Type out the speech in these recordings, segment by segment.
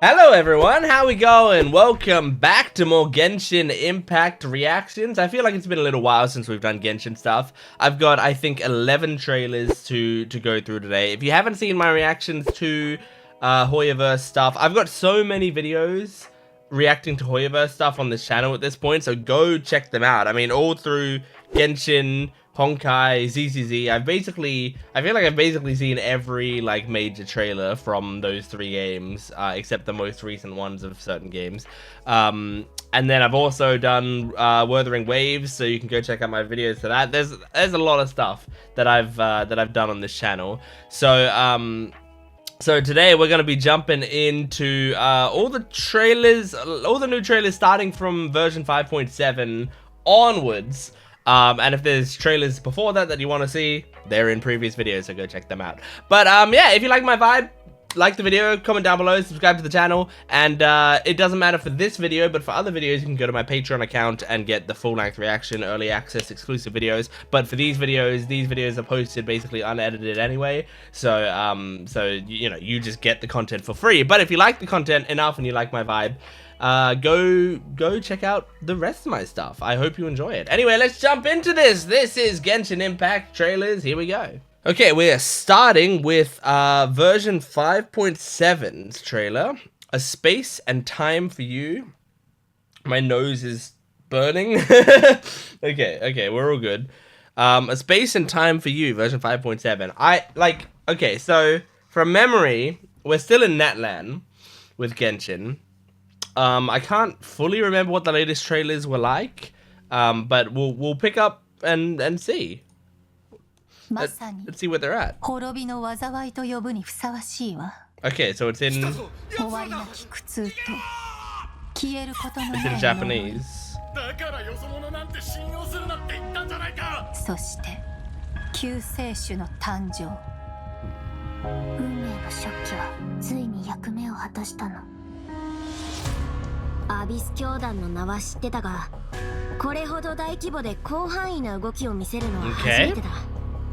Hello everyone, how we going? Welcome back to more Genshin Impact reactions. I feel like it's been a little while since we've done Genshin stuff. I've got, I think, 11 trailers to go through today. If you haven't seen my reactions to Hoyoverse stuff, I've got so many videos reacting to Hoyoverse stuff on this channel at this point, so go check them out. I mean, all through Genshin, Honkai, ZZZ, I feel like I've basically seen every like major trailer from those three games, except the most recent ones of certain games. And then I've also done Wuthering Waves, so you can go check out my videos for that. There's a lot of stuff that I've done on this channel. So so today we're going to be jumping into all the trailers, all the new trailers starting from version 5.7 onwards. And if there's trailers before that you want to see, they're in previous videos, so go check them out. But yeah, if you like my vibe, like the video, comment down below, subscribe to the channel, and it doesn't matter for this video, but for other videos, you can go to my Patreon account and get the full-length reaction, early access, exclusive videos. But for these videos are posted basically unedited anyway, so so you know, you just get the content for free. But if you like the content enough and you like my vibe, go check out the rest of my stuff. I hope you enjoy it. Anyway, let's jump into this. This is Genshin Impact trailers. Here we go. Okay, we're starting with version 5.7's trailer. A Space and Time for You. My nose is burning. Okay, we're all good. A Space and Time for You, version 5.7. Okay, so from memory, we're still in Netland with Genshin. I can't fully remember what the latest trailers were like, but we'll pick up and see. Let's see where they're at. Okay, so it's in Japanese. Abyss 教団の名は知ってたが、これほど大規模で広範囲な動きを見せるのは初めてだ。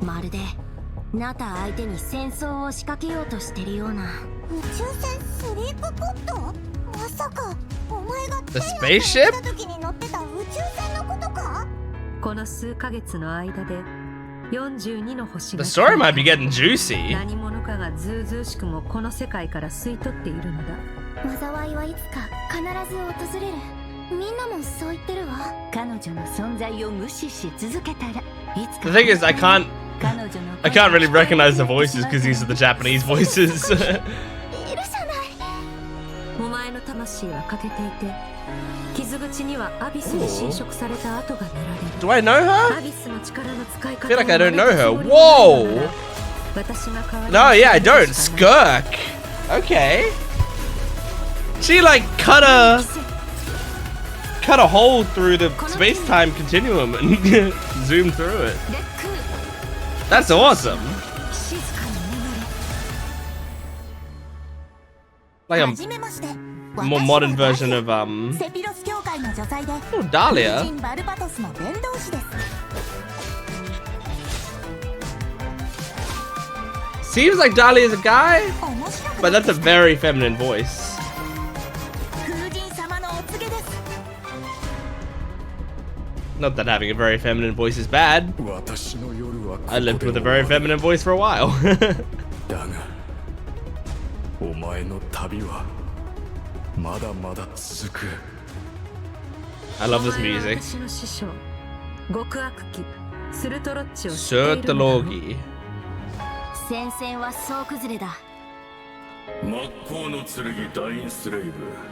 まるでナタ相手に戦争を仕掛けようとしてるような。宇宙船スリープポット？まさかお前が太陽に行った時に乗ってた宇宙船のことか？この数ヶ月の間で42の星が The story might be getting juicy. 何者かがずうずうしくもこの世界から吸い取っているのだ。災いはいつか必ず訪れる。みんなもそう言ってるわ。彼女の存在を無視し続けたらいつか。 The thing is, I can't really recognize the voices because these are the Japanese voices. いるじゃない。お前の魂は欠けていて、傷口にはアビスに侵食された跡が見られる。 Do I know her? アビスの力の使い方。 I feel like I don't know her. Whoa! No, yeah, I don't. Skirk. Okay. She like cut a hole through the space-time continuum and zoomed through it. That's awesome. Like a more modern version of oh, Dahlia. Seems like Dahlia is a guy, but that's a very feminine voice. Not that having a very feminine voice is bad. I lived with a very feminine voice for a while. I love this music. Surtologi.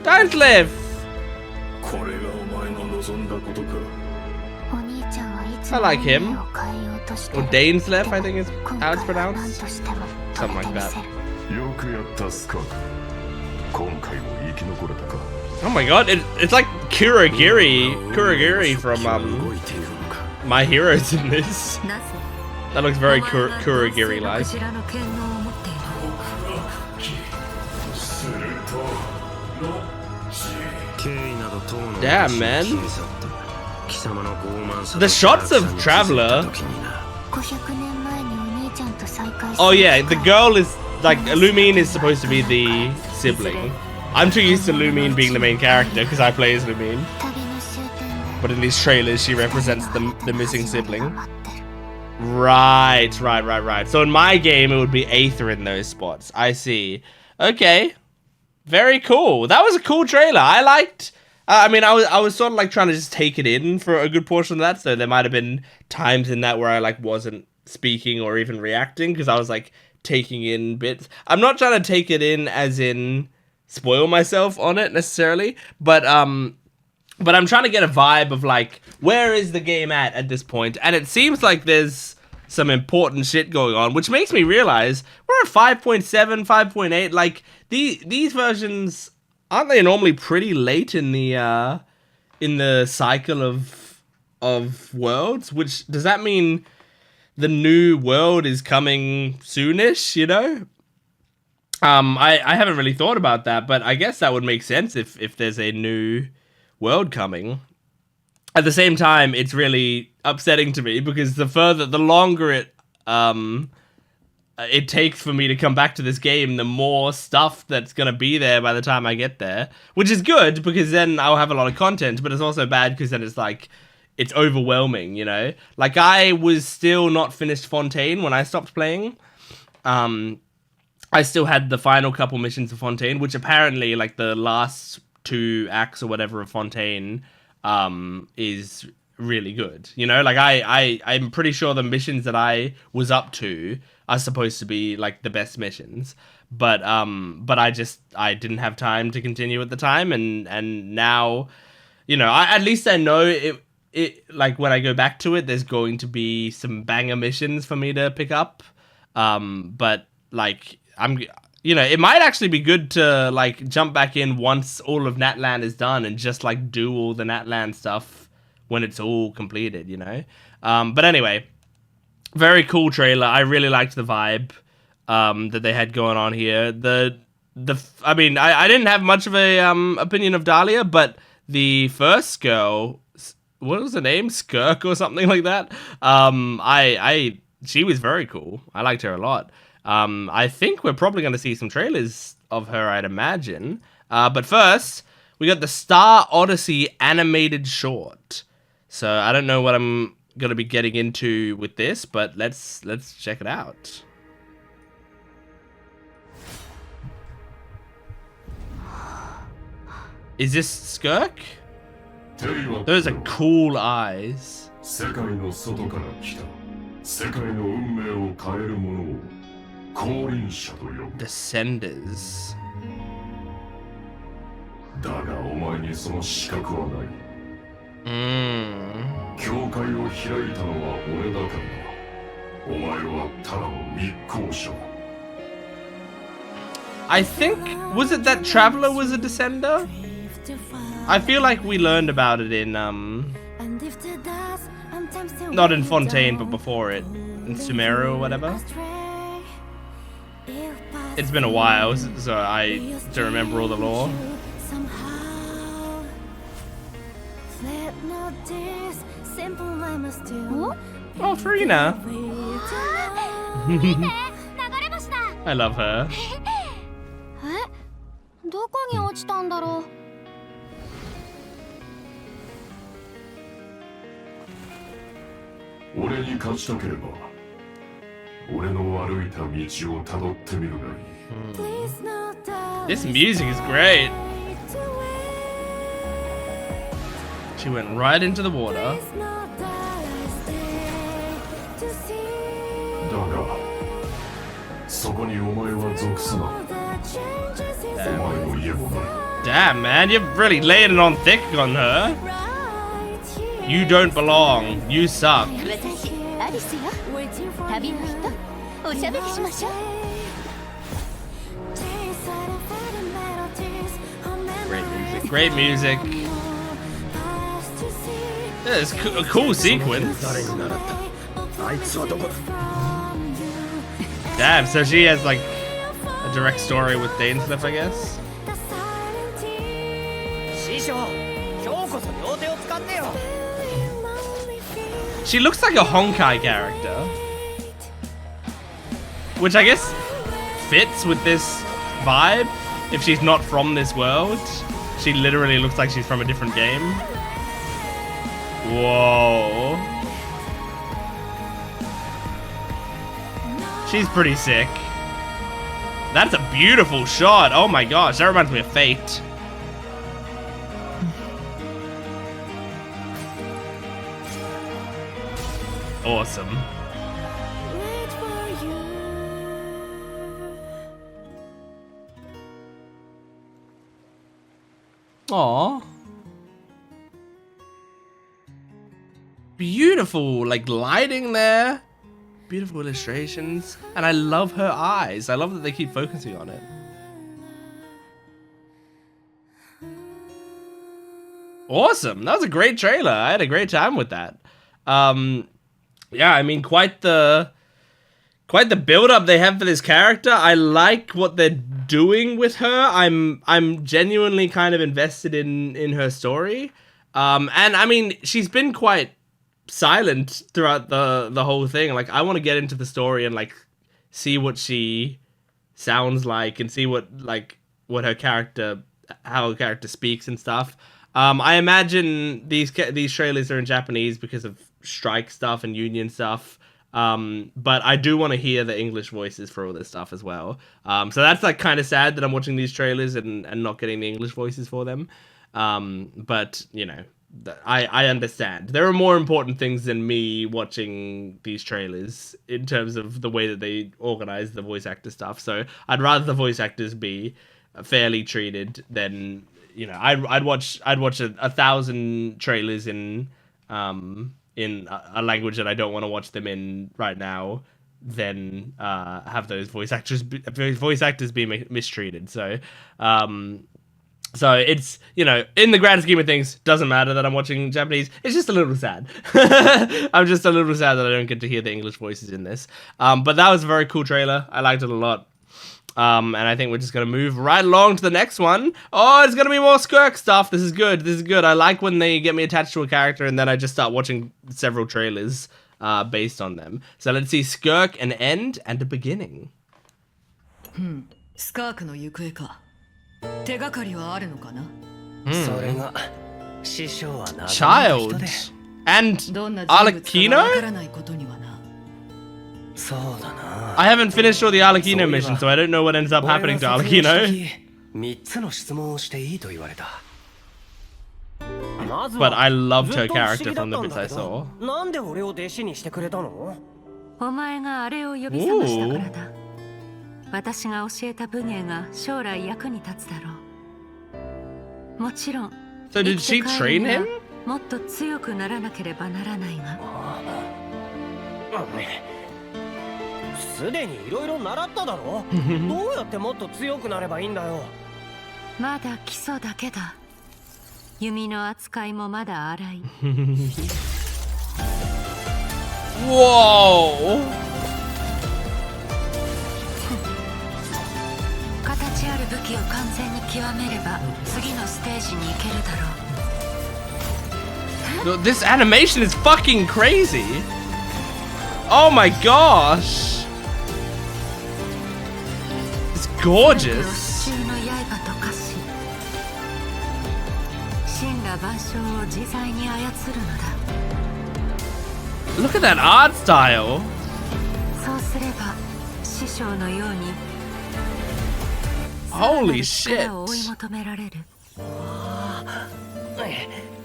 Dainslave! I like him. Or Dainslave, I think is how it's pronounced. Something like that. Oh my god, it's like Kurogiri from My Heroes in this. That looks very Kurogiri-like. Damn, man. The shots of Traveler. Oh yeah, the girl is like Illumine is supposed to be the sibling. I'm too used to Lumine being the main character because I play as Lumine. But in these trailers, she represents the missing sibling. Right. So in my game, it would be Aether in those spots. I see. Okay. Very cool. That was a cool trailer. I liked... I mean, I was sort of like trying to just take it in for a good portion of that. So there might have been times in that where I like wasn't speaking or even reacting because I was like taking in bits. I'm not trying to take it in as in spoil myself on it necessarily, but I'm trying to get a vibe of like, where is the game at this point? And it seems like there's some important shit going on, which makes me realize we're at 5.7, 5.8. Like these versions, aren't they normally pretty late in the cycle of worlds? Which does that mean the new world is coming soonish, you know? I haven't really thought about that, but I guess that would make sense if there's a new world coming. At the same time, it's really upsetting to me because the longer it takes for me to come back to this game, the more stuff that's gonna be there by the time I get there, which is good because then I'll have a lot of content, but it's also bad because then it's like, it's overwhelming, you know? Like, I was still not finished Fontaine when I stopped playing. I still had the final couple missions of Fontaine, which apparently, like, the last 2 acts or whatever of Fontaine is really good, you know? Like, I'm pretty sure the missions that I was up to are supposed to be like the best missions, but I didn't have time to continue at the time, and now, you know, at least I know it like when I go back to it, there's going to be some banger missions for me to pick up, but like you know, it might actually be good to like jump back in once all of Natlan is done and just like do all the Natlan stuff when it's all completed, you know. But anyway, very cool trailer. I really liked the vibe that they had going on here. I mean, I didn't have much of a opinion of Dahlia, but the first girl, what was her name? Skirk or something like that. She was very cool. I liked her a lot. I think we're probably going to see some trailers of her, I'd imagine. But first, we got the Star Odyssey animated short. So I don't know what I'm going to be getting into with this, but let's check it out. Is this Skirk? Those are cool eyes. Descenders. I think, was it that Traveler was a Descender? I feel like we learned about it in, not in Fontaine, but before it. In Sumeru or whatever. It's been a while, so I don't remember all the lore. Oh, Farina! I love her. This music is great. She went right into the water. Damn, man, you're really laying it on thick on her. You don't belong. You suck. Great music. Yeah, it's a cool sequence. Damn, so she has like a direct story with Dainsleif, I guess. She looks like a Honkai character, which I guess fits with this vibe. if she's not from this world, she literally looks like she's from a different game. Whoa. She's pretty sick. That's a beautiful shot. Oh my gosh, that reminds me of Fate. Awesome. Aww. Beautiful, like, lighting there. Beautiful illustrations. And I love her eyes. I love that they keep focusing on it. Awesome. That was a great trailer. I had a great time with that. Yeah, I mean, quite the build-up they have for this character. I like what they're doing with her. I'm genuinely kind of invested in her story. And I mean, she's been quite silent throughout the whole thing. Like, I want to get into the story and like see what she sounds like and see what her character, how her character speaks and stuff. I imagine these trailers are in Japanese because of strike stuff and union stuff. But I do want to hear the English voices for all this stuff as well. So that's like kind of sad that I'm watching these trailers and not getting the English voices for them. But you know, I understand. There are more important things than me watching these trailers in terms of the way that they organize the voice actor stuff. So I'd rather the voice actors be fairly treated than, you know, I'd watch 1,000 trailers in a language that I don't want to watch them in right now, then have those voice actors be mistreated. So so it's, you know, in the grand scheme of things, doesn't matter that I'm watching Japanese. It's just a little sad. I'm just a little sad that I don't get to hear the English voices in this. But that was a very cool trailer. I liked it a lot. And I think we're just going to move right along to the next one. Oh, it's going to be more Skirk stuff. This is good. This is good. I like when they get me attached to a character and then I just start watching several trailers based on them. So let's see Skirk, an end and a beginning. Skirkの行方か。手がかりはあるのかな? Child and Arlecchino? I haven't finished all the Arlecchino missions, so I don't know what ends up happening to Arlecchino. But I loved her character from the bits I saw. Ooh. 私が教えた武芸が将来役に立つだろう。もちろん、 So did she train him? もっと強くならなければならないが。すでにいろいろ習っただろ。どうやってもっと強くなればいいんだよ。まだ基礎だけだ。弓の扱いもまだ荒い。Whoa! 形ある武器を完全に極めれば次のステージに行けるだろう。 This animation is fucking crazy! Oh my gosh! It's gorgeous! 支柱の刃と化し、神羅万象を自在に操るのだ。 Look at that art style! そうすれば師匠のように Holy shit! 追い求められる。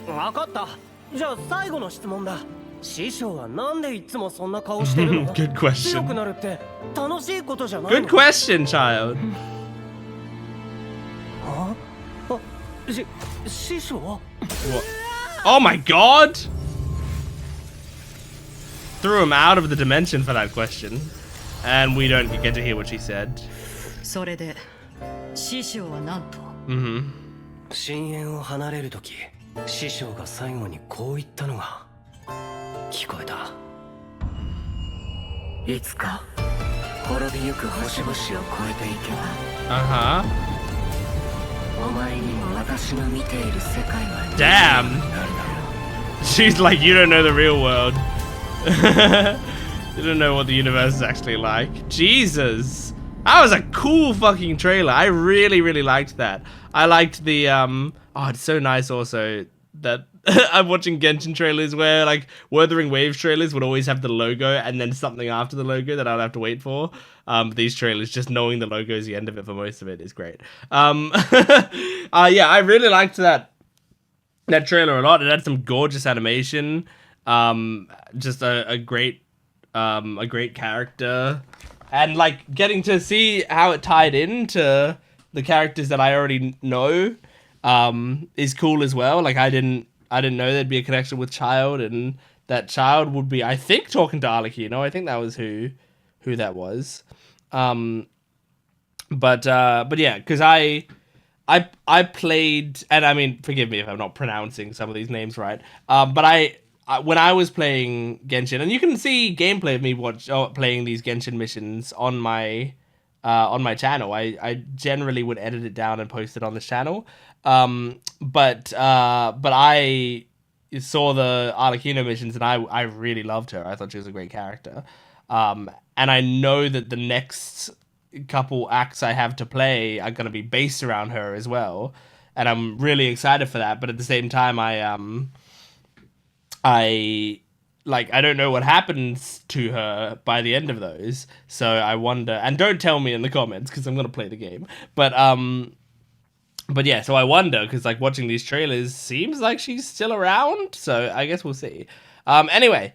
わかった。じゃあ最後の質問だ。師匠はなんでいつもそんな顔してるの？ Good question. 強くなるって楽しいことじゃないの？ Good question, child. 師匠？ Oh my god! Threw him out of the dimension for that question. And we don't get to hear what she said. それで師匠はなんと。深淵を離れるとき、師匠が最後にこう言ったのが聞こえた。いつか滅びゆく星々を越えていけば。お前にも私の見ている世界は。Damn! She's like, you don't know the real world. You don't know what the universe is actually like. Jesus! That was a cool fucking trailer. I really, really liked that. I liked the, oh, it's so nice also that I'm watching Genshin trailers where, like, Wuthering Waves trailers would always have the logo and then something after the logo that I'd have to wait for. These trailers, just knowing the logo is the end of it for most of it is great. Yeah, I really liked that trailer a lot. It had some gorgeous animation. Just a great character. And, like, getting to see how it tied into the characters that I already know is cool as well. Like, I didn't know there'd be a connection with Child, and that Child would be, I think, talking to Arlecchino. You know, I think that was who that was. But yeah, because I played, and I mean, forgive me if I'm not pronouncing some of these names right. But when I was playing Genshin, and you can see gameplay of me playing these Genshin missions on my channel. I generally would edit it down and post it on this channel. But I saw the Arlecchino missions, and I really loved her. I thought she was a great character. And I know that the next couple acts I have to play are going to be based around her as well. And I'm really excited for that. But at the same time, I don't know what happens to her by the end of those. So I wonder, and don't tell me in the comments because I'm going to play the game. But yeah, so I wonder, because, like, watching these trailers seems like she's still around, so I guess we'll see. Anyway,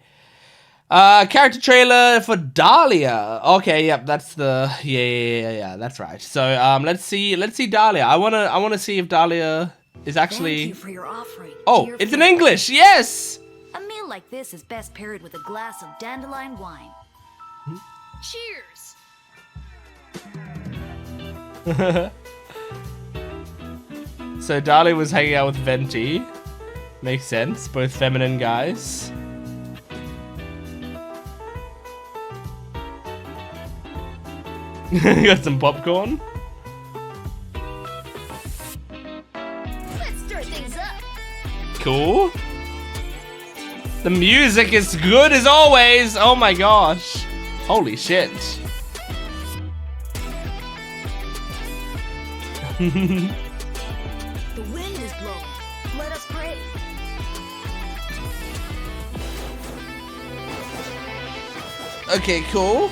character trailer for Dahlia. Okay, yep, that's the yeah, that's right. So let's see Dahlia. I wanna see if Dahlia is actually. Thank you for your offering. Oh, Dear it's in friend. English. Yes. A meal like this is best paired with a glass of dandelion wine. Cheers. So Dahlia was hanging out with Venti. Makes sense. Both feminine guys. You got some popcorn. Let's stir things up. Cool. The music is good as always. Oh my gosh. Holy shit. The wind is blowing. Let us pray. Okay, cool.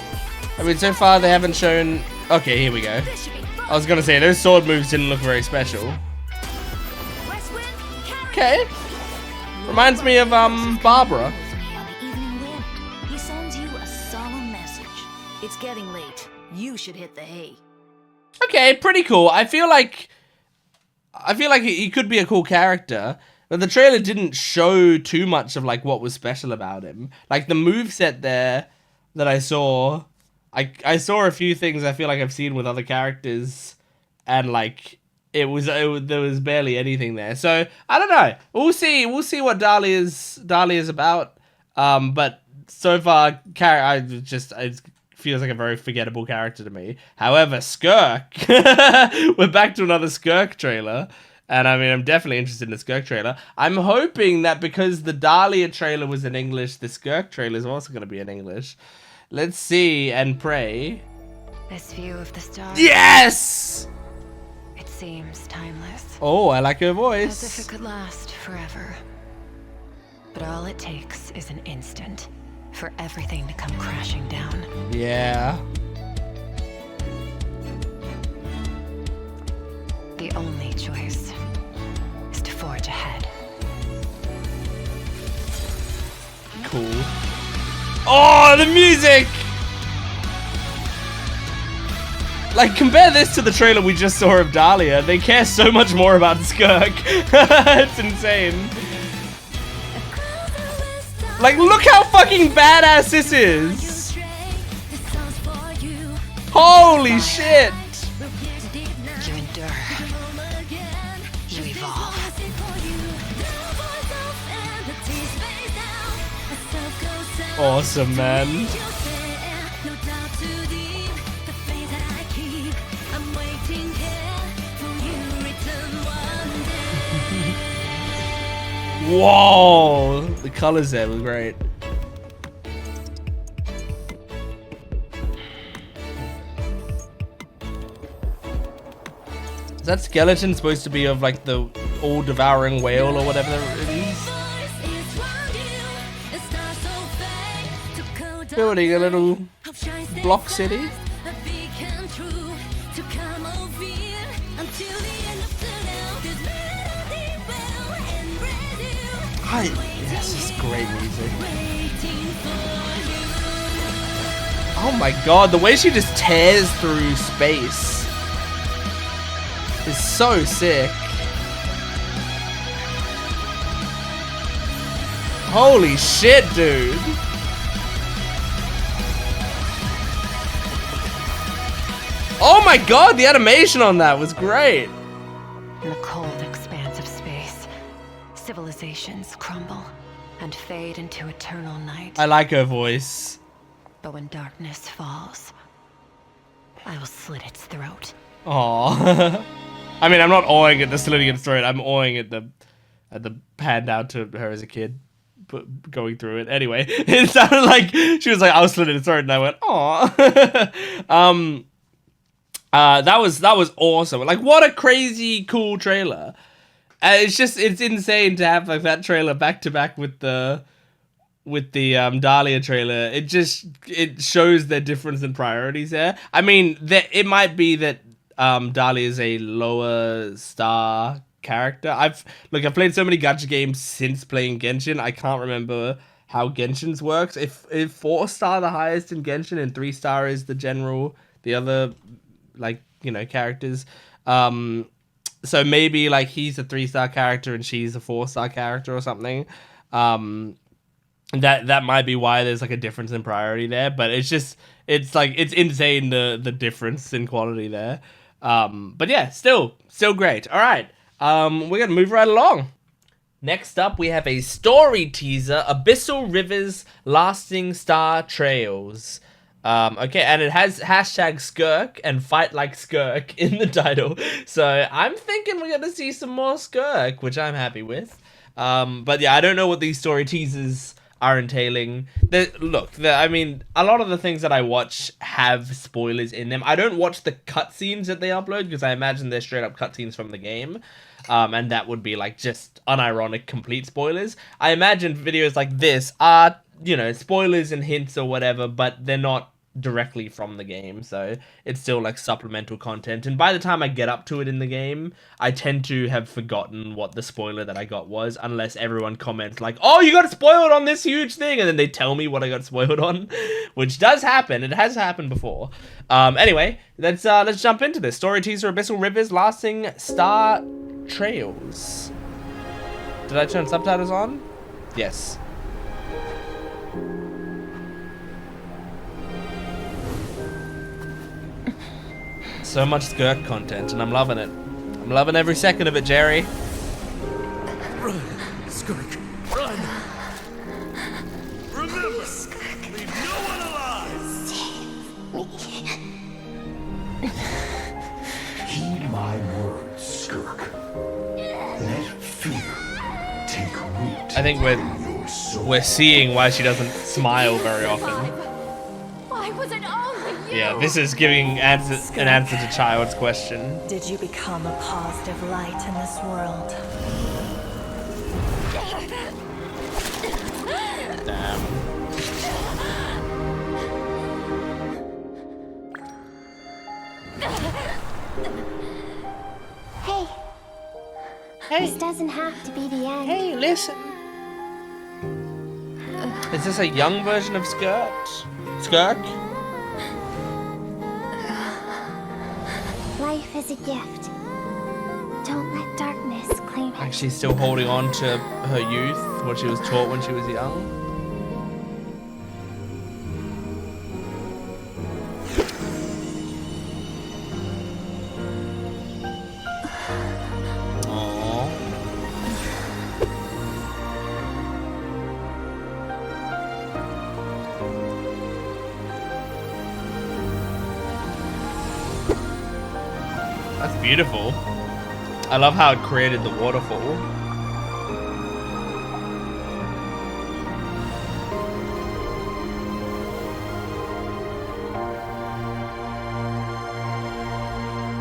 I mean, so far they haven't shown. Okay, here we go. This should be fun. I was gonna say those sword moves didn't look very special. West wind, carry. Okay. Reminds me of Barbara. On the evening wind, he sends you a solemn message. It's getting late. You should hit the hay. Okay, pretty cool. I feel like he could be a cool character, but the trailer didn't show too much of, like, what was special about him. Like, the moveset there that I saw, I saw a few things I feel like I've seen with other characters, and, like, there was barely anything there. So I don't know. We'll see what Dahlia's about. But so far, it feels like a very forgettable character to me. However, Skirk, we're back to another Skirk trailer. And I mean, I'm definitely interested in the Skirk trailer. I'm hoping that because the Dahlia trailer was in English, the Skirk trailer is also going to be in English. Let's see and pray. This view of the stars. Yes! It seems timeless. Oh, I like her As if voice. it could last forever. But all it takes is an instant for everything to come crashing down. Yeah. The only choice is to forge ahead. Cool. Oh, the music! Like, compare this to the trailer we just saw of Dahlia. They care so much more about Skirk. It's insane. Like, look how fucking badass this is. Holy shit. You endure. You evolve. Awesome, man. Whoa! The colors there were great. that skeleton supposed to be of like the all-devouring whale or whatever it is? Building a little block city. Yes, it's great music. Oh my god, the way she just tears through space is so sick. Holy shit, dude. Oh my god, the animation on that was great. In the cold expanse of space, civilizations crumble and fade into eternal night. I like her voice. But when darkness falls, I will slit its throat. Aww. I mean, I'm not awing at the slitting its throat. I'm awing at the pan down to her as a kid, but going through it. Anyway, it sounded like she was like, I was slitting its throat, and I went, aww. That was awesome. Like, what a crazy cool trailer. It's insane to have like that trailer back to back with the Dahlia trailer. It shows their difference in priorities there. I mean, it might be that Dahlia is a lower star character. I've played so many gacha games since playing Genshin. I can't remember how Genshin's works. If 4-star the highest in Genshin and 3-star is the general, the other characters. So maybe like he's a 3-star character and she's a 4-star character or something. That might be why there's like a difference in priority there, but it's insane the difference in quality there. But yeah, still great. All right, we're gonna move right along. Next up, we have a story teaser: Abyssal Rivers, Lasting Star Trails. Okay, and it has #Skirk and Fight Like Skirk in the title, so I'm thinking we're gonna see some more Skirk, which I'm happy with. But yeah, I don't know what these story teasers are entailing. I mean, a lot of the things that I watch have spoilers in them. I don't watch the cutscenes that they upload because I imagine they're straight up cutscenes from the game. And that would be like just unironic complete spoilers. I imagine videos like this are, spoilers and hints or whatever, but they're not directly from the game, so it's still like supplemental content. And by the time I get up to it in the game, I tend to have forgotten what the spoiler that I got was, unless everyone comments like, oh, you got spoiled on this huge thing, and then they tell me what I got spoiled on, which does happen. It has happened before. Anyway, let's jump into this. Story teaser: Abyssal Rivers, Lasting Star Trails. Did I turn subtitles on? Yes. So much Skirk content, and I'm loving it. I'm loving every second of it, Jerry. Run, Skirk, run! Remember, leave no one alive! Heed my words, Skirk. Let fear take root. I think we're seeing why she doesn't smile very often. Why was it only you? Yeah, this is giving an answer to Child's question. Did you become a positive light in this world? Damn. Hey. This doesn't have to be the end. Hey, listen. Is this a young version of Skirk? Life is a gift. Don't let darkness claim it. Like she's still holding on to her youth, what she was taught when she was young. That's beautiful. I love how it created the waterfall.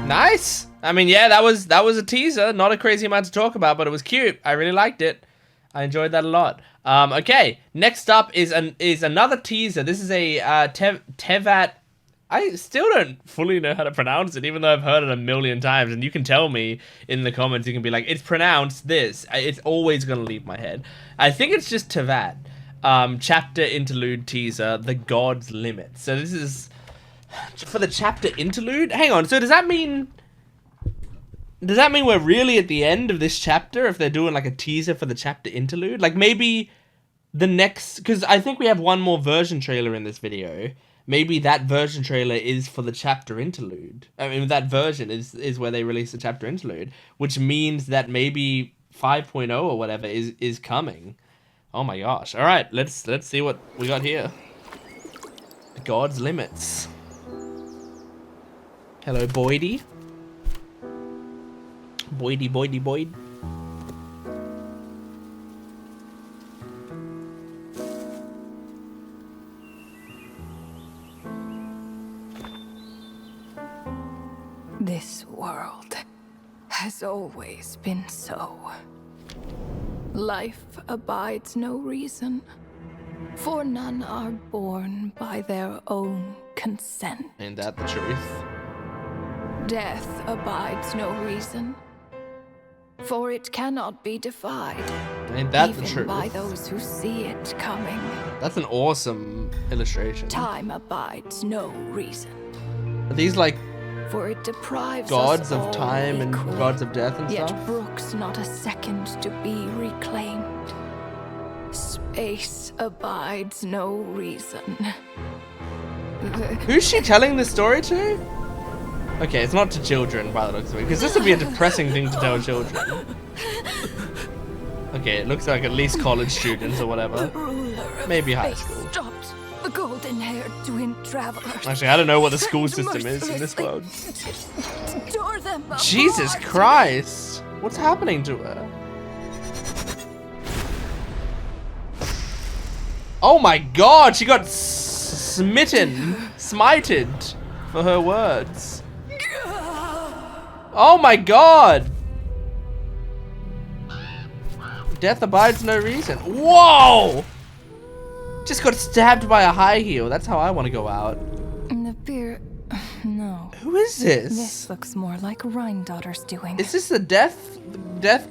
Nice. I mean, yeah, that was a teaser. Not a crazy amount to talk about, but it was cute. I really liked it. I enjoyed that a lot. Okay, next up is another teaser. This is a Tevat. I still don't fully know how to pronounce it, even though I've heard it a million times. And you can tell me in the comments. You can be like, it's pronounced this. It's always gonna leave my head. I think it's just Tevat. Chapter interlude teaser, The God's Limit. So this is for the chapter interlude. Hang on. So does that mean we're really at the end of this chapter if they're doing like a teaser for the chapter interlude? Like maybe the next, because I think we have one more version trailer in this video. Maybe that version trailer is for the chapter interlude. I mean, that version is where they release the chapter interlude, which means that maybe 5.0 or whatever is coming. Oh my gosh. All right, let's see what we got here. God's Limits. Hello, Boydie. Boyd. This world has always been so. Life abides no reason, for none are born by their own consent. Ain't that the truth? Death abides no reason, for it cannot be defied. Ain't that even the truth? by those who see it coming. That's an awesome illustration. Time abides no reason, Are these like for it deprives gods us of all time and equally, gods of death and yet stuff? brooks not a second to be reclaimed. Space abides no reason. Who's she telling this story to? Okay, it's not to children by the looks of it, because this would be a depressing thing to tell children. Okay, it looks like at least college students or whatever. Maybe high school. Stopped the golden-haired twin travelers. Actually, I don't know what the school system is in this world. Tore them Jesus apart. Christ! What's happening to her? Oh my god, she got smited for her words. Oh my god! Death abides no reason. Whoa! Just got stabbed by a high heel. That's how I want to go out. The beer... No. Who is this? This looks more like Rhine-daughter's doing. Is this the death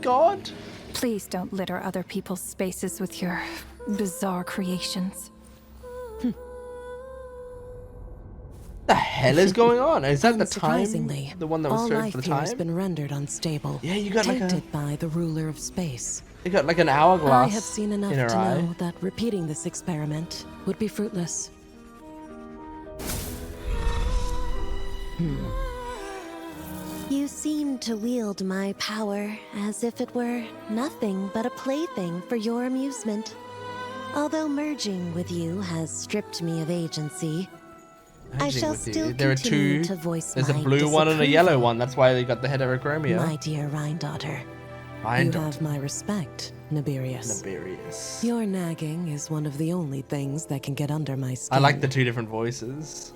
god? Please don't litter other people's spaces with your bizarre creations. The hell is going on? Is that the time? Unsurprisingly, The one that was all served life for the here has time? been rendered unstable. Yeah, you got like tainted by the ruler of space. You got like an hourglass I have seen enough in her to eye. know that repeating this experiment would be fruitless. You seem to wield my power as if it were nothing but a plaything for your amusement. Although merging with you has stripped me of agency, I shall still There are continue two. to voice There's a my blue one and a yellow disapproval. one. That's why they got the heterochromia. My dear Rhine-daughter, you have my respect, Nibirius. Nibirius. Your nagging is one of the only things that can get under my skin. I like the two different voices.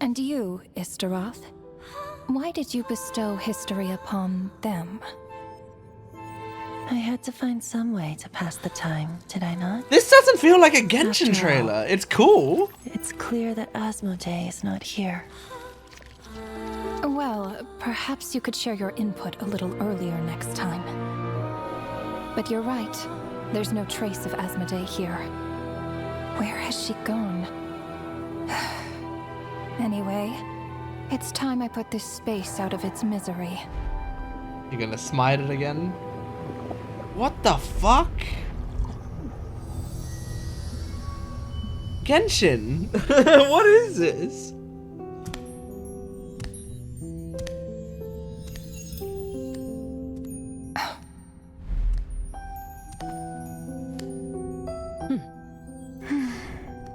And you, Istaroth? Why did you bestow history upon them? I had to find some way to pass the time, did I not? This doesn't feel like a Genshin After all, trailer. It's cool. It's clear that Asmodee is not here. Well, perhaps you could share your input a little earlier next time. But you're right. There's no trace of Asmodee here. Where has she gone? Anyway, it's time I put this space out of its misery. You're gonna smite it again? What the fuck? Genshin? What is this?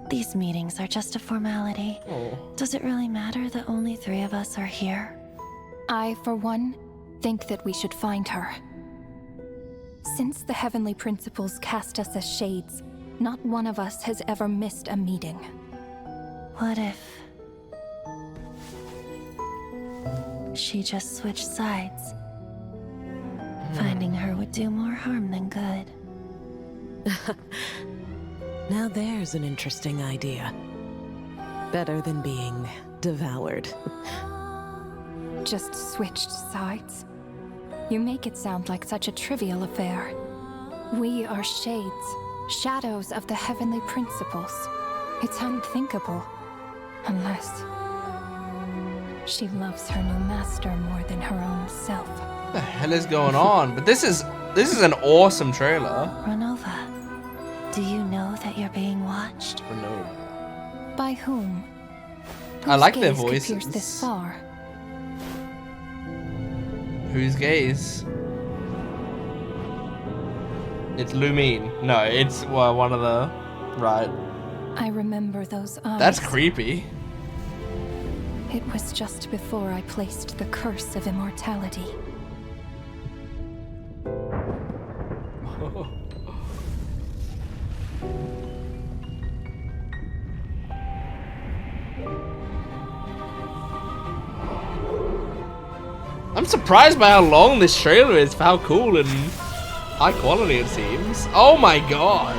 These meetings are just a formality. Oh. Does it really matter that only 3 of us are here? I, for one, think that we should find her. Since the heavenly principles cast us as shades, not one of us has ever missed a meeting. What if she just switched sides? Finding her would do more harm than good. Now there's an interesting idea. Better than being devoured. Just switched sides? You make it sound like such a trivial affair. We are shades, shadows of the heavenly principles. It's unthinkable. Unless she loves her new master more than her own self. What the hell is going on? But this is an awesome trailer. Renova, do you know that you're being watched? Renova. By whom? I like their Whose gaze could voices. pierce this far? Whose gaze? It's Lumine. No, it's one of the... Right. I remember those eyes. That's creepy. It was just before I placed the curse of immortality. I'm surprised by how long this trailer is, for how cool and high quality it seems. Oh my god.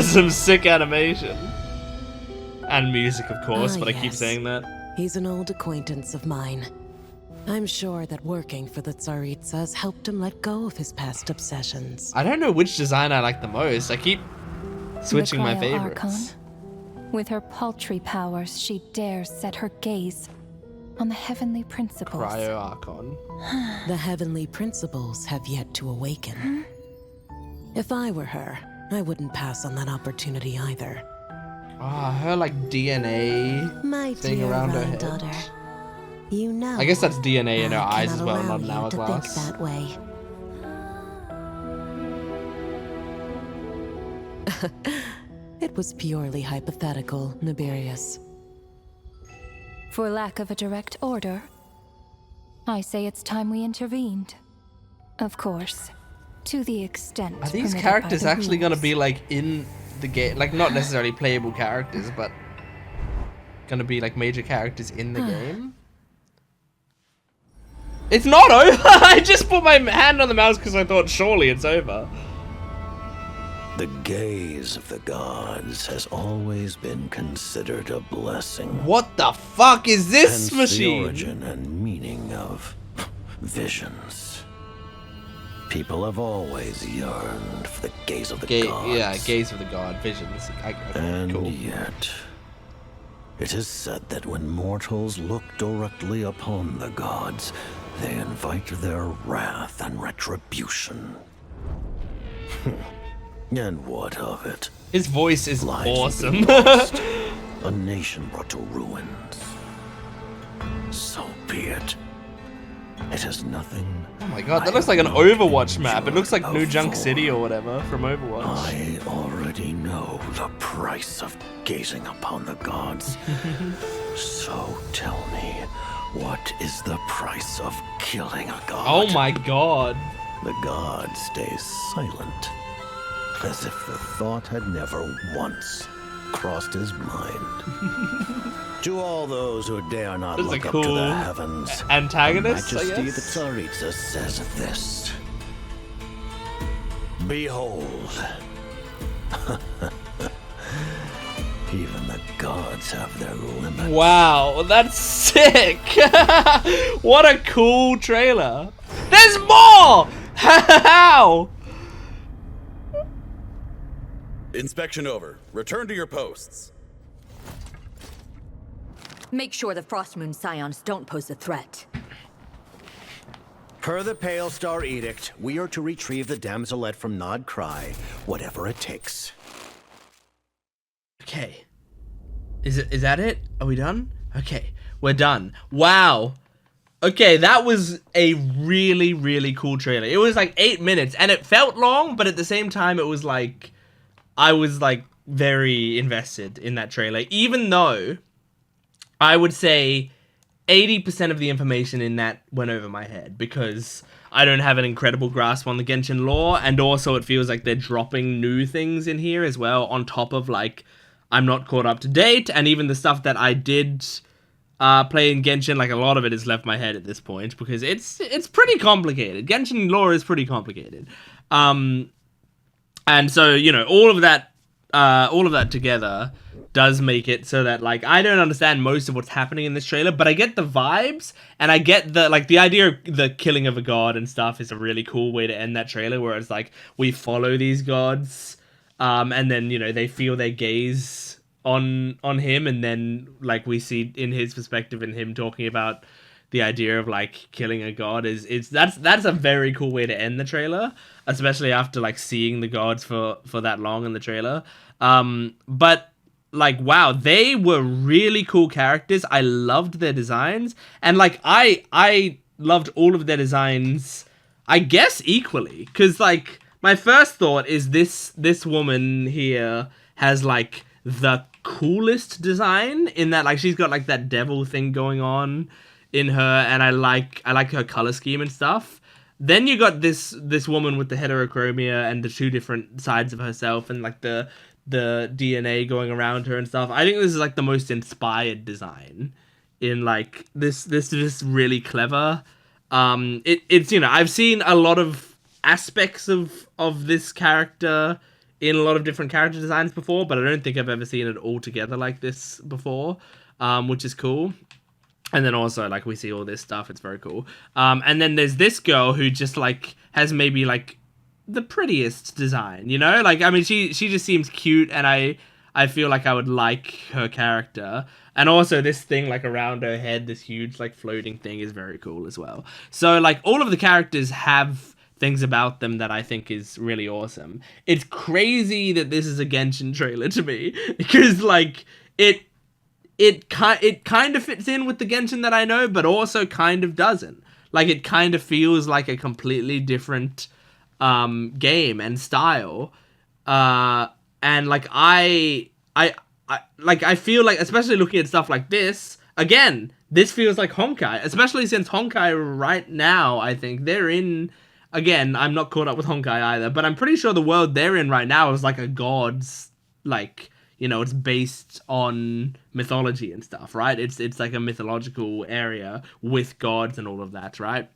Some sick animation. And music, of course, but I keep saying that. He's an old acquaintance of mine. I'm sure that working for the Tsaritsas helped him let go of his past obsessions. I don't know which design I like the most. I keep switching my The favorites. Archon. With her paltry powers, she dares set her gaze on the heavenly principles. Cryo Archon. The heavenly principles have yet to awaken. If I were her, I wouldn't pass on that opportunity either. Ah, her like DNA My thing dear around her Rhine head. daughter, you know. I guess that's DNA in her I eyes as cannot well, allow not an you to think hourglass. that way. It was purely hypothetical, Nibirius. For lack of a direct order, I say it's time we intervened. Of course, to the extent. Are these permitted characters by the actually gonna rules. be like in the game? Like not necessarily playable characters, but gonna be like major characters in the game? It's not over! I just put my hand on the mouse because I thought surely it's over. The gaze of the gods has always been considered a blessing. What the fuck is this Hence machine? the origin and meaning of visions. People have always yearned for the gaze of the gods. Yeah, gaze of the god, visions. And cool. yet, it is said that when mortals look directly upon the gods, they invite their wrath and retribution. And what of it? His voice is Lives will awesome. be lost, a nation brought to ruins. So be it. It has nothing. Oh my god, that looks like an Overwatch map. It looks like New Junk City or whatever from Overwatch. I already know the price of gazing upon the gods. So tell me, what is the price of killing a god? Oh my god. The god stays silent, as if the thought had never once crossed his mind. To all those who dare not This is a look up to cool the heavens, antagonist, Her I Majesty guess? the Tsaritsa says this. Behold. Even the gods have their limits. Wow, that's sick. What a cool trailer. There's more! How? Inspection over. Return to your posts. Make sure the Frostmoon Scions don't pose a threat. Per the Pale Star Edict, we are to retrieve the damselette from Nod Cry, whatever it takes. Okay. Is that it? Are we done? Okay, we're done. Wow. Okay, that was a really, really cool trailer. It was like 8 minutes, and it felt long, but at the same time, it was like... I was like very invested in that trailer, even though I would say 80% of the information in that went over my head because I don't have an incredible grasp on the Genshin lore, and also it feels like they're dropping new things in here as well, on top of, like, I'm not caught up to date, and even the stuff that I did play in Genshin, like, a lot of it has left my head at this point, because it's pretty complicated. Genshin lore is pretty complicated. And so, you know, all of that together does make it so that, like, I don't understand most of what's happening in this trailer, but I get the vibes, and I get the, like, the idea of the killing of a god and stuff is a really cool way to end that trailer, where it's like, we follow these gods, and then, you know, they feel their gaze on him, and then, like, we see in his perspective and him talking about the idea of, like, killing a god that's a very cool way to end the trailer, especially after, like, seeing the gods for that long in the trailer. But, like, wow, they were really cool characters. I loved their designs, and, like, I loved all of their designs, I guess, equally, because, like, my first thought is this woman here has, like, the coolest design, in that, like, she's got, like, that devil thing going on in her, and I like her color scheme and stuff. Then you got this woman with the heterochromia and the two different sides of herself, and, like, the DNA going around her and stuff. I think this is, like, the most inspired design in, like, this is just really clever. It's, you know, I've seen a lot of aspects of this character in a lot of different character designs before, but I don't think I've ever seen it all together like this before, which is cool. And then also, like, we see all this stuff, it's very cool. And then there's this girl who just, like, has maybe, like, the prettiest design, you know? Like, I mean, she just seems cute, and I feel like I would like her character. And also this thing, like, around her head, this huge, like, floating thing is very cool as well. So, like, all of the characters have things about them that I think is really awesome. It's crazy that this is a Genshin trailer to me, because, like, it kind of fits in with the Genshin that I know, but also kind of doesn't. Like, it kind of feels like a completely different game and style, and, like, I feel like, especially looking at stuff like this, again, this feels like Honkai, especially since Honkai right now, I think they're in, again, I'm not caught up with Honkai either, but I'm pretty sure the world they're in right now is like a god's, like, you know, it's based on mythology and stuff, right? It's like a mythological area with gods and all of that, right?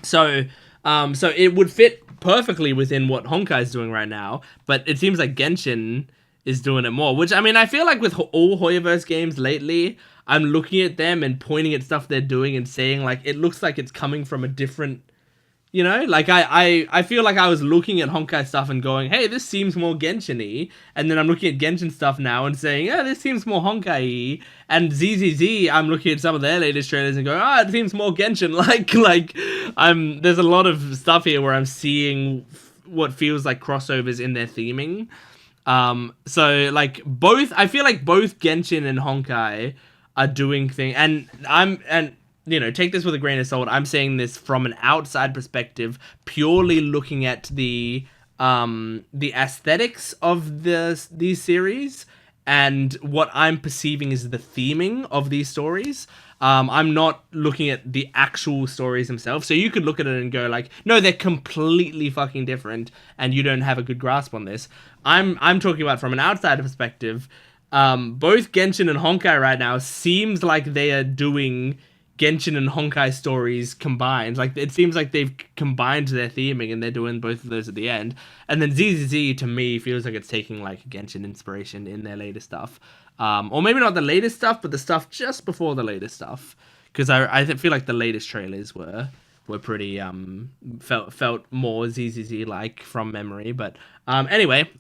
So it would fit perfectly within what Honkai is doing right now, but it seems like Genshin is doing it more, which, I mean, I feel like with all Hoyoverse games lately, I'm looking at them and pointing at stuff they're doing and saying, like, it looks like it's coming from a different, you know, like, I feel like I was looking at Honkai stuff and going, hey, this seems more Genshin-y, and then I'm looking at Genshin stuff now and saying, yeah, this seems more Honkai-y, and ZZZ, I'm looking at some of their latest trailers and going, it seems more Genshin, there's a lot of stuff here where I'm seeing what feels like crossovers in their theming. So, like, I feel like both Genshin and Honkai are doing things, and you know, take this with a grain of salt. I'm saying this from an outside perspective, purely looking at the aesthetics of these series and what I'm perceiving is the theming of these stories. I'm not looking at the actual stories themselves. So you could look at it and go, like, no, they're completely fucking different, and you don't have a good grasp on this. I'm talking about from an outsider perspective. Both Genshin and Honkai right now seems like they are doing Genshin and Honkai stories combined. Like, it seems like they've combined their theming and they're doing both of those at the end. And then ZZZ, to me, feels like it's taking, like, Genshin inspiration in their latest stuff. Or maybe not the latest stuff, but the stuff just before the latest stuff. Because I feel like the latest trailers were pretty, felt more ZZZ-like from memory. But anyway,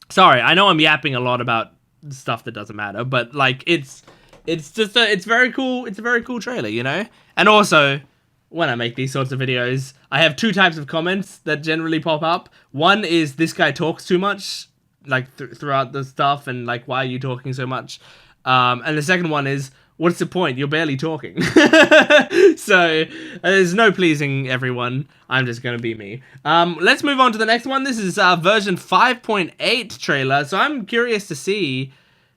sorry, I know I'm yapping a lot about stuff that doesn't matter, but, like, it's very cool. It's a very cool trailer, you know? And also, when I make these sorts of videos, I have two types of comments that generally pop up. One is, this guy talks too much, like, throughout the stuff, and, like, why are you talking so much? And the second one is, what's the point? You're barely talking. So, there's no pleasing everyone. I'm just gonna be me. Let's move on to the next one. This is version 5.8 trailer, so I'm curious to see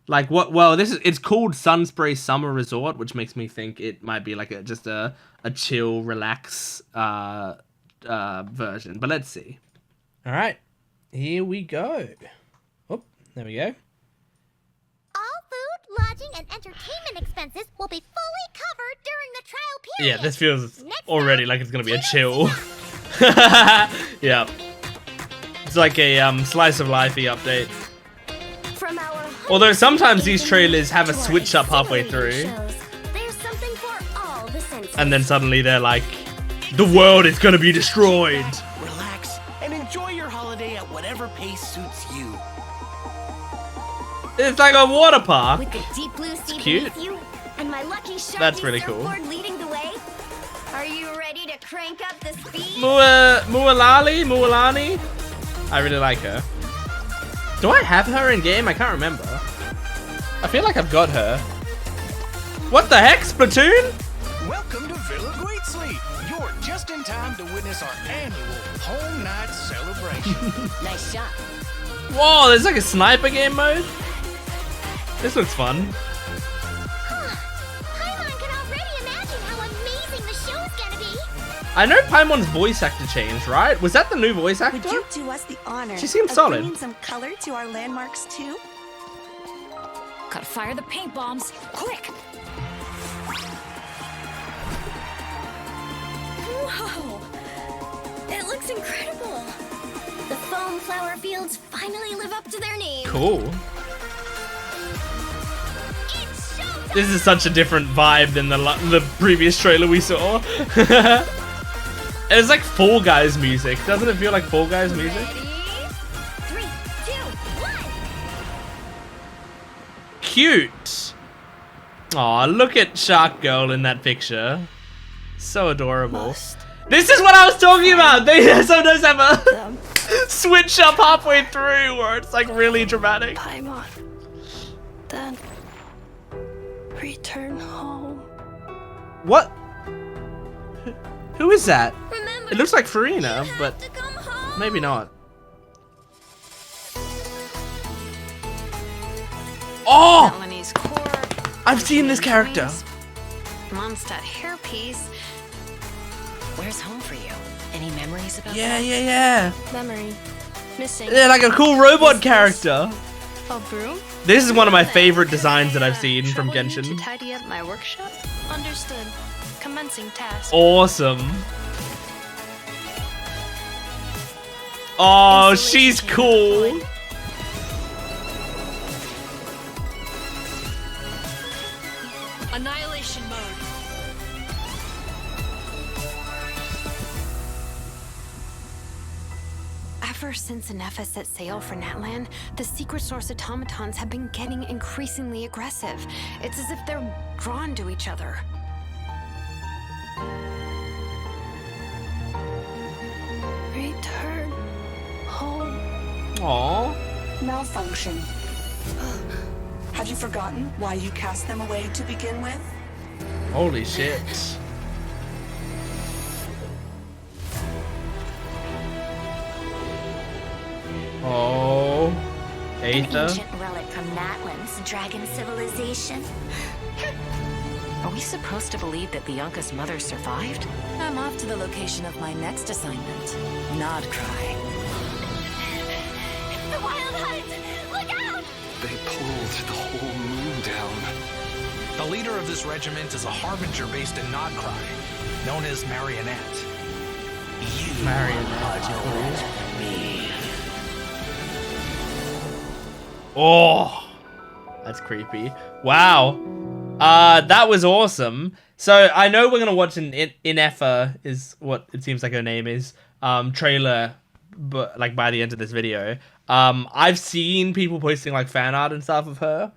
Like what? Well, it's called Sunspray Summer Resort, which makes me think it might be like just a chill, relax version. But let's see. All right, here we go. Oh, there we go. All food, lodging, and entertainment expenses will be fully covered during the trial period. Yeah, this feels already like it's gonna be a chill. Yeah, it's like a slice of lifey update. Although sometimes these trailers have a switch up halfway through, and then suddenly they're like, the world is gonna be destroyed. Relax and enjoy your holiday at whatever pace suits you. It's like a water park. With the deep blue sea cute. beneath you and my lucky sharky That's really cool. surfboard leading the way. Are you ready to crank up the speed? Mualani? I really like her. Do I have her in game? I can't remember. I feel like I've got her. What the heck, Splatoon? Welcome to Villa Greatsleep. You're just in time to witness our annual home night celebration. Nice shot. Whoa, there's like a sniper game mode? This looks fun. Paimon can already imagine how amazing the show's gonna be. I know Paimon's voice actor changed, right? Was that the new voice actor? Would you do us the honor She seems of solid. bringing some color to our landmarks too? Gotta fire the paint bombs, quick! Whoa! It looks incredible. The foam flower fields finally live up to their name. Cool. This is such a different vibe than the previous trailer we saw. It's like Fall Guys music. Doesn't it feel like Fall Guys music? Ready? 3, 2, 1. Cute. Aw, look at Shark Girl in that picture. So adorable. This is what I was talking about. They sometimes have a switch up halfway through where it's like really dramatic. Paimon. Then return home. What? Who is that? It looks like Farina, but maybe not. Oh! Melanie's core. I've seen this character. Mondstadt hairpiece. Where's home for you? Any memories about Yeah. Memory. Missing. They're like a cool robot character. A broom? This is one of my favorite designs that I've seen from Genshin. To tidy up my workshop? Understood. Commencing task. Awesome. Oh, she's cool. Annihilation mode. Ever since Ineffa set sail for Natlan, the secret source automatons have been getting increasingly aggressive. It's as if they're drawn to each other. Return home. Aww. Malfunction. Have you forgotten why you cast them away to begin with? Holy shit. Oh. An Aether. ancient relic from Natlan's dragon civilization. Are we supposed to believe that Bianca's mother survived? I'm off to the location of my next assignment. Nodcry. The Wild Hunt! Look out! They pulled the whole moon down. The leader of this regiment is a harbinger based in Nodcry, known as Marionette. You Marionette. me. Oh, that's creepy. Wow. That was awesome. So I know we're gonna watch an Ineffa is what it seems like her name is. Trailer, but like by the end of this video. I've seen people posting like fan art and stuff of her.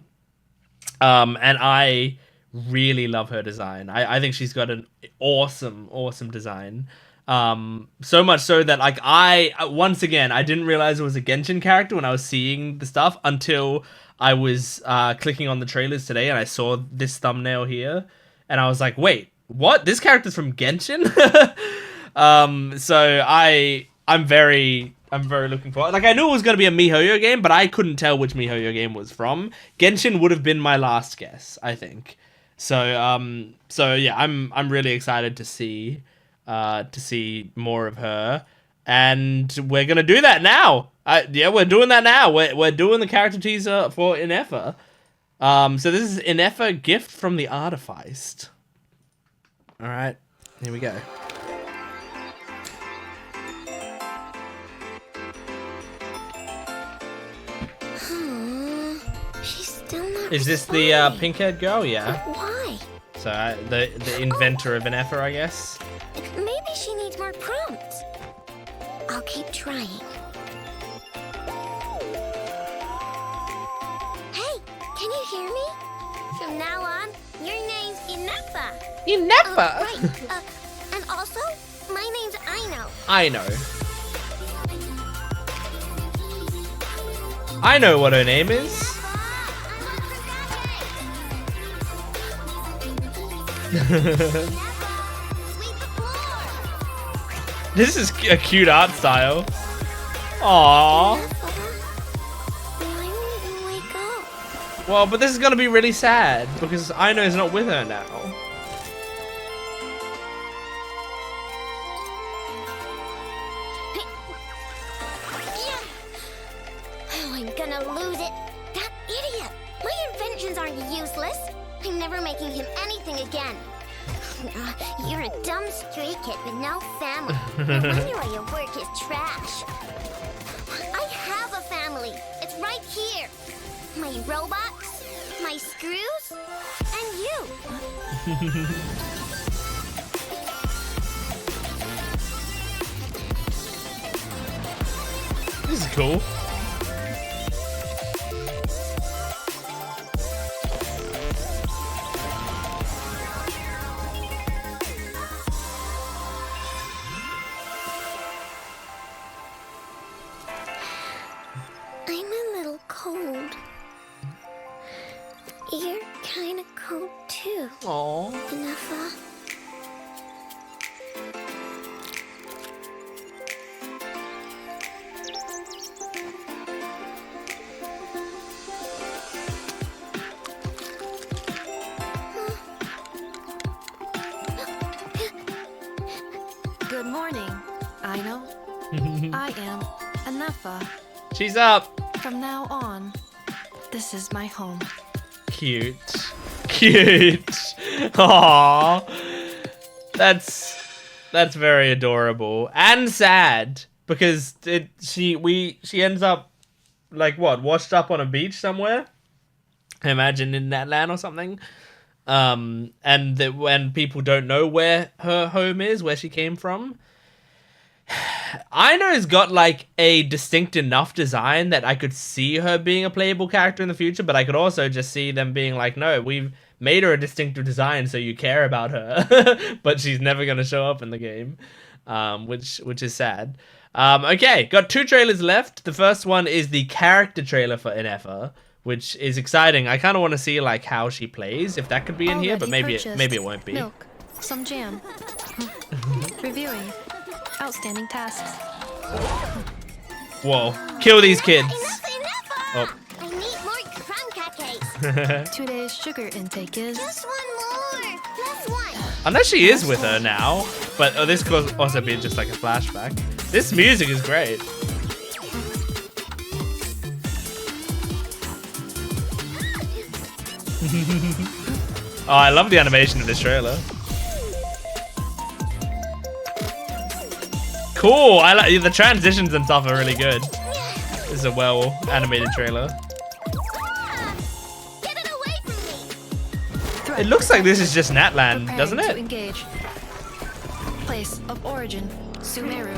And I really love her design. I think she's got an awesome design. So much so that like once again I didn't realize it was a Genshin character when I was seeing the stuff until I was clicking on the trailers today and I saw this thumbnail here and I was like, wait, what? This character's from Genshin? So I'm very very looking forward. Like, I knew it was gonna be a MiHoYo game, but I couldn't tell which MiHoYo game was from. Genshin would have been my last guess, I think. So yeah, I'm really excited to see more of her, and we're gonna do that now. Yeah, we're doing that now. We're doing the character teaser for Ineffa. So this is Ineffa, Gift from the Artifice. All right, here we go. She's still not. Is this the pink-haired girl? Yeah. Why? So the inventor of Ineffa, I guess. Maybe she needs more prompts. I'll keep trying. Hey, can you hear me? From now on, your name's Ineffa. Ineffa. Right. And also, my name's Aino. I know what her name is. This is a cute art style. Aww. Well, but this is gonna be really sad because Aino's not with her now. Oh, I'm gonna lose it. That idiot. My inventions aren't useless. I'm never making him anything again. You're a dumb stray kid with no family. No wonder why your work is trash. I have a family. It's right here. My robots, my screws, and you. This is cool. I'm a little cold. You're kind of cold too. Aww. Ineffa. Good morning, Aino. I am Ineffa. She's up. From now on, this is my home. Cute. Cute. Aww. That's very adorable and sad because she ends up like what, washed up on a beach somewhere. I imagine in that land or something. And that when people don't know where her home is, where she came from. Aino's got like a distinct enough design that I could see her being a playable character in the future, but I could also just see them being like, no, we've made her a distinctive design so you care about her, but she's never going to show up in the game, which is sad. Okay, got 2 trailers left. The first one is the character trailer for Ineffa, which is exciting. I kind of want to see like how she plays, if that could be in here, but maybe it won't be. Milk, some jam. Reviewing. Outstanding tasks. Whoa, kill these kids. Oh. I need more crumb cupcakes. 2 days sugar intake is... Just one more. Plus one. Unless she is with her now, but this could also be just like a flashback. This music is great. Oh, I love the animation of this trailer. Cool. I like the transitions and stuff are really good. This is a well animated trailer. It looks like this is just Natland, doesn't it? To engage. Place of origin, Sumeru.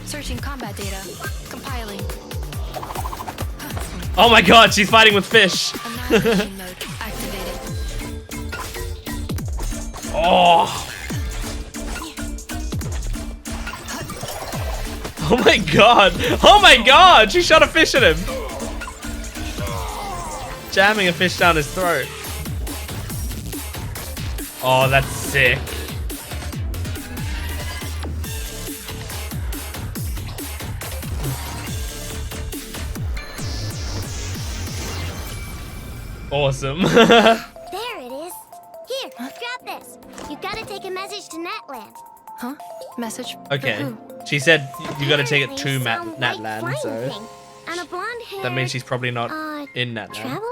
Searching combat data. Compiling. Oh my god, she's fighting with fish. Annihilation mode activated. Oh. Oh my god! Oh my god! She shot a fish at him! Jamming a fish down his throat. Oh, that's sick. Awesome. There it is. Here, grab this. You gotta take a message to Natland. Huh? Message? Okay. For who? She said you gotta take it to Natland, Flying so thing. And a blonde hair. that means she's probably not in Natland. Traveler?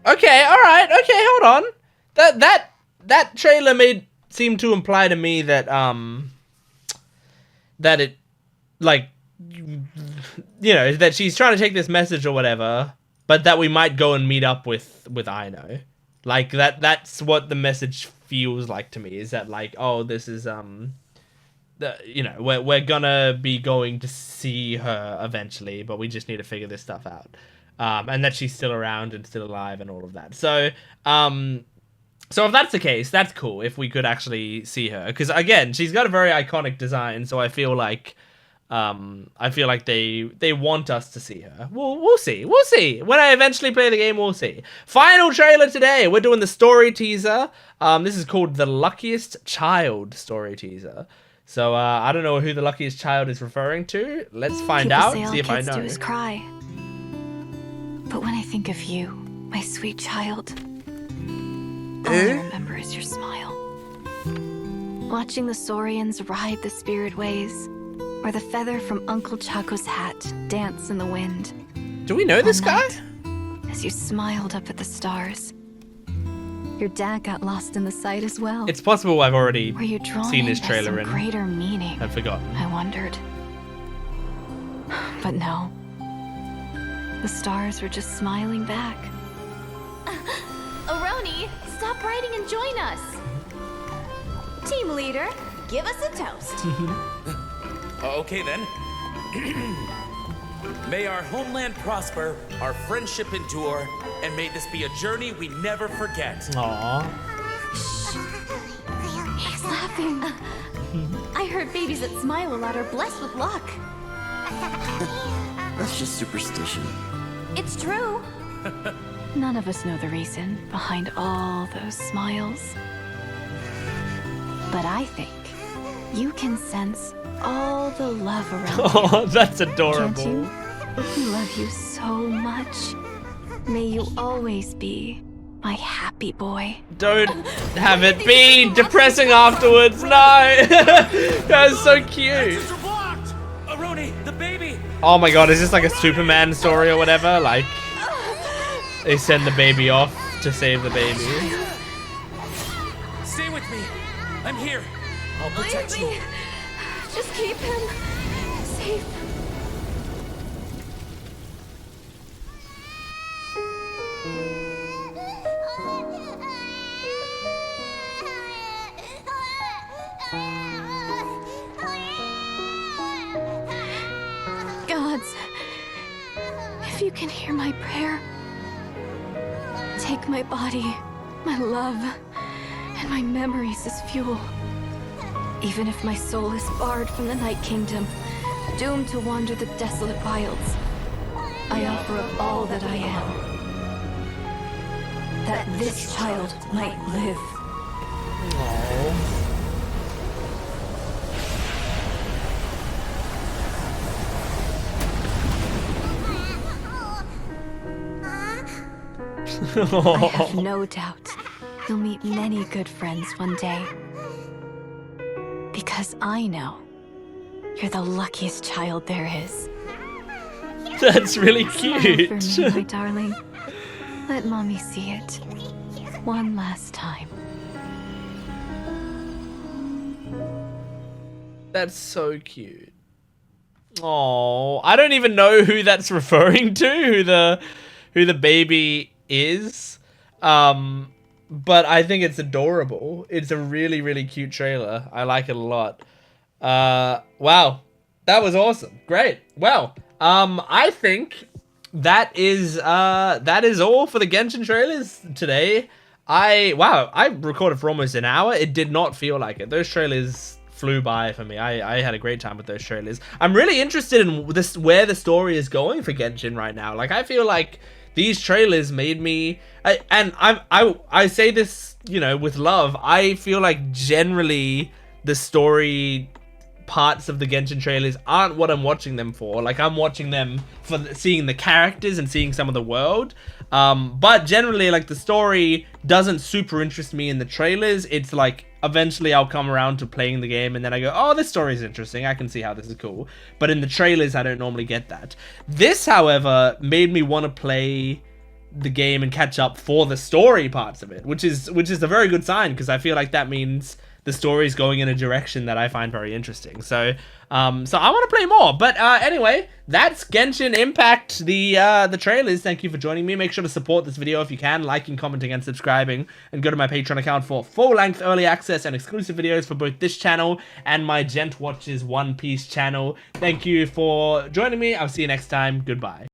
Okay, alright, okay, hold on. That trailer seemed to imply to me that that it, like, you know, that she's trying to take this message or whatever, but that we might go and meet up with Aino. Like, that's what the message feels like to me, is that, like, oh, this is you know, we're gonna be going to see her eventually, but we just need to figure this stuff out, and that she's still around and still alive and all of that. So so if that's the case, that's cool if we could actually see her, because again, she's got a very iconic design, so I feel like they want us to see her. We'll see. When I eventually play the game, we'll see. Final trailer today. We're doing the story teaser. This is called the Luckiest Child story teaser. So I don't know who the Luckiest Child is referring to. Let's find out. See if I know. Do is cry. But when I think of you, my sweet child, all I remember is your smile. Watching the Saurians ride the spirit ways, or the feather from Uncle Chaco's hat dance in the wind. Do we know this guy? As you smiled up at the stars. Your dad got lost in the sight as well. It's possible I've already Were you drawn seen this by trailer some and greater meaning? I've forgotten. I wondered. But no. The stars were just smiling back. Aroni, stop writing and join us. Team leader, give us a toast. Okay then. May our homeland prosper, our friendship endure, and may this be a journey we never forget. Aww. He's laughing. I heard babies that smile a lot are blessed with luck. That's just superstition. It's true. None of us know the reason behind all those smiles. But I think you can sense all the love around you. Oh, that's adorable. Can't you? I love you so much. May you always be my happy boy. Don't have it be depressing afterwards. No. That's so cute. Aroni, the baby. Oh my god, is this like a Superman story or whatever? Like, they send the baby off to save the baby. Stay with me. I'm here. I'll protect you. Just keep him safe. Gods, if you can hear my prayer, take my body, my love, and my memories as fuel. Even if my soul is barred from the Night Kingdom, doomed to wander the desolate wilds, I offer up all that I am, that this child might live. I have no doubt you'll meet many good friends one day. Because I know you're the luckiest child there is. That's really cute. Smile for me, my darling. Let mommy see it one last time. That's so cute. Oh, I don't even know who that's referring to, who the baby is. But I think it's adorable. It's a really, really cute trailer. I like it a lot. Wow. That was awesome. Great. Well, I think that is all for the Genshin trailers today. Wow, I recorded for almost an hour. It did not feel like it. Those trailers flew by for me. I had a great time with those trailers. I'm really interested in this, where the story is going for Genshin right now. Like, I feel like these trailers made me, I say this, you know, with love. I feel like generally the story parts of the Genshin trailers aren't what I'm watching them for. Like, I'm watching them for seeing the characters and seeing some of the world. But generally, like, the story doesn't super interest me in the trailers. It's like, eventually I'll come around to playing the game and then I go, oh, this story is interesting. I can see how this is cool. But in the trailers, I don't normally get that. This, however, made me want to play the game and catch up for the story parts of it, which is a very good sign, because I feel like that means the story is going in a direction that I find very interesting. So I want to play more. But anyway, that's Genshin Impact, the trailers. Thank you for joining me. Make sure to support this video if you can, liking, commenting, and subscribing, and go to my Patreon account for full-length early access and exclusive videos for both this channel and my Gent Watches One Piece channel. Thank you for joining me. I'll see you next time. Goodbye.